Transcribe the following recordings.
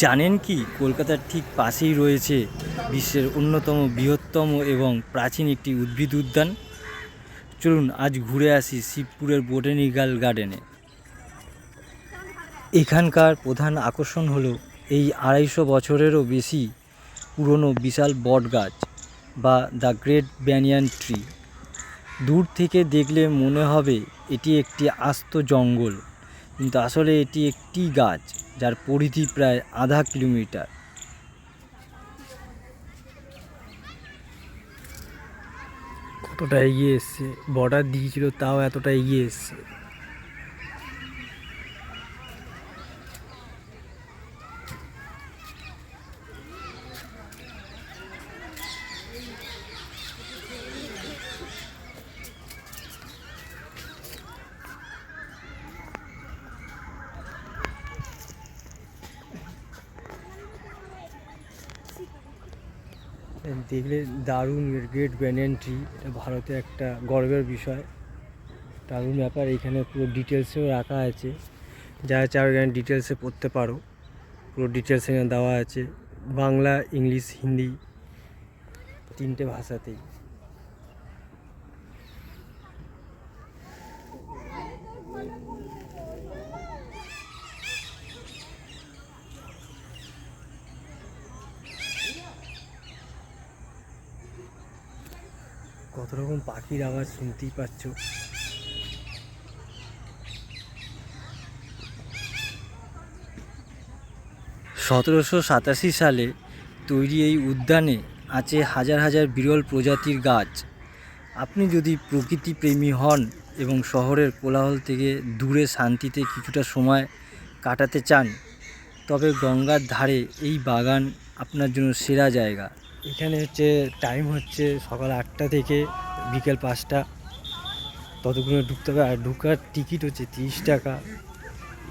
জানেন কি কলকাতার ঠিক পাশেই রয়েছে বিশ্বের অন্যতম বৃহত্তম এবং প্রাচীন একটি উদ্ভিদ উদ্যান। চলুন আজ ঘুরে আসি শিবপুরের বোটানিক্যাল গার্ডেনে। এখানকার প্রধান আকর্ষণ হলো এই 250 বছরেরও বেশি পুরনো বিশাল বট গাছ বা দ্য গ্রেট ব্যানিয়ান ট্রি। দূর থেকে দেখলে মনে হবে এটি একটি আস্ত জঙ্গল, কিন্তু আসলে এটি একটি গাছ যার পরিধি প্রায় আধা কিলোমিটার। কতটা এগিয়ে এসছে, বর্ডার দিয়েছিল তাও এতটা এগিয়ে এসছে। দেখলে দারুণ গ্রেট ব্যানিয়ান ট্রি, এটা ভারতে একটা গর্বের বিষয়, দারুণ ব্যাপার। এখানে পুরো ডিটেলসেও রাখা আছে, যারা চাও এখানে ডিটেলসে পড়তে পারো। পুরো ডিটেলস এখানে দেওয়া আছে, বাংলা, ইংলিশ, হিন্দি 3টে ভাষাতেই। কত রকম পাখির আওয়াজ শুনতেই পাচ্ছ। 1787 সালে তৈরি এই উদ্যানে আছে হাজার হাজার বিরল প্রজাতির গাছ। আপনি যদি প্রকৃতিপ্রেমী হন এবং শহরের কোলাহল থেকে দূরে শান্তিতে কিছুটা সময় কাটাতে চান, তবে গঙ্গার ধারে এই বাগান আপনার জন্য সেরা জায়গা। এখানে টাইম হচ্ছে সকাল 8টা থেকে বিকেল 5টা, ততক্ষণে ঢুকতে হবে। আর ঢোকার টিকিট হচ্ছে 30 টাকা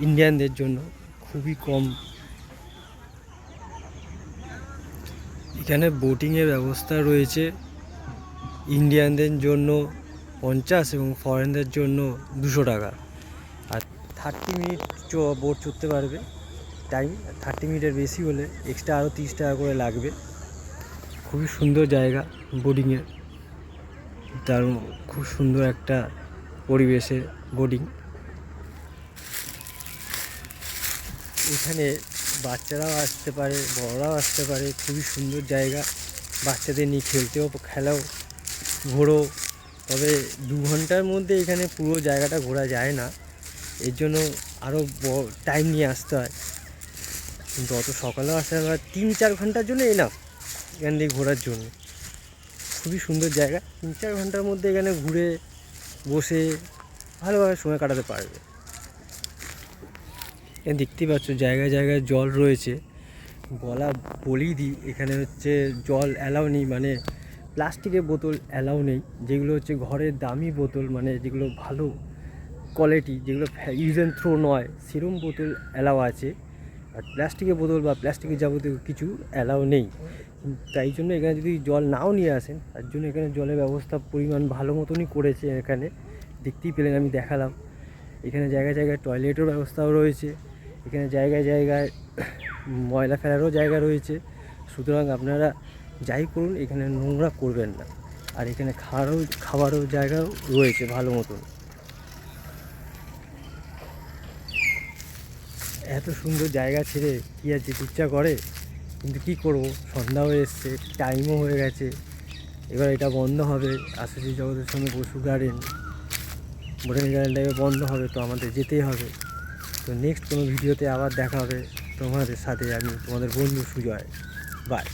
ইন্ডিয়ানদের জন্য, খুবই কম। এখানে বোটিংয়ের ব্যবস্থা রয়েছে, ইন্ডিয়ানদের জন্য 50 এবং ফরেনদের জন্য 200 টাকা। আর 30 মিনিট বোট চড়তে পারবে টাইম, 30 মিনিটের বেশি হলে এক্সট্রা আরও 30 টাকা করে লাগবে। খুবই সুন্দর জায়গা বোটিংয়ের, তার খুব সুন্দর একটা পরিবেশে বোটিং। এখানে বাচ্চারাও আসতে পারে, বড়রাও আসতে পারে, খুবই সুন্দর জায়গা। বাচ্চাদের নিয়ে খেলাও ঘোরো। তবে 2 ঘন্টার মধ্যে এখানে পুরো জায়গাটা ঘোরা যায় না, এর জন্য আরও টাইম নিয়ে আসতে হয়। কিন্তু অত সকালেও আসতে হয়, 3-4 ঘন্টার জন্য এনাফ এখান থেকে ঘোরার জন্য। খুবই সুন্দর জায়গা, 3-4 ঘন্টার মধ্যে এখানে ঘুরে বসে ভালোভাবে সময় কাটাতে পারবে। এখানে দেখতেই পাচ্ছ জায়গায় জায়গায় জল রয়েছে। বলেই দিই, এখানে জল অ্যালাউ নেই, মানে প্লাস্টিকের বোতল অ্যালাউ নেই। যেগুলো ঘরের দামি বোতল, মানে যেগুলো ভালো কোয়ালিটি, যেগুলো ইউজ অ্যান্ড থ্রো নয়, সেরকম বোতল অ্যালাউ আছে। আর প্লাস্টিকের বোতল বা প্লাস্টিকের যাবতীয় কিছু অ্যালাউ নেই। তাই জন্য এখানে যদি জল নাও নিয়ে আসেন, তার জন্য এখানে জলের ব্যবস্থা পরিমাণ ভালো মতনই করেছে। এখানে দেখতেই পেলেন, আমি দেখালাম। এখানে জায়গায় জায়গায় টয়লেটের ব্যবস্থাও রয়েছে। এখানে জায়গায় জায়গায় ময়লা ফেলারও জায়গা রয়েছে। সুতরাং আপনারা যাই করুন, এখানে নোংরা করবেন না। আর এখানে খাবারও জায়গাও রয়েছে ভালো মতন। এত সুন্দর জায়গা ছেড়ে কি আর যেতে ইচ্ছা করে, কিন্তু কী করবো, সন্ধ্যা হয়ে এসছে, টাইমও হয়ে গেছে। এবার এটা বন্ধ হবে, আশাসী জগতের সঙ্গে পশু গার্ডেন, বোটানিক্যাল গার্ডেনটা বন্ধ হবে, তো আমাদের যেতেই হবে। তো নেক্সট কোনো ভিডিওতে আবার দেখা হবে তোমাদের সাথে। আমি তোমাদের বন্ধু সুজয়। বাই।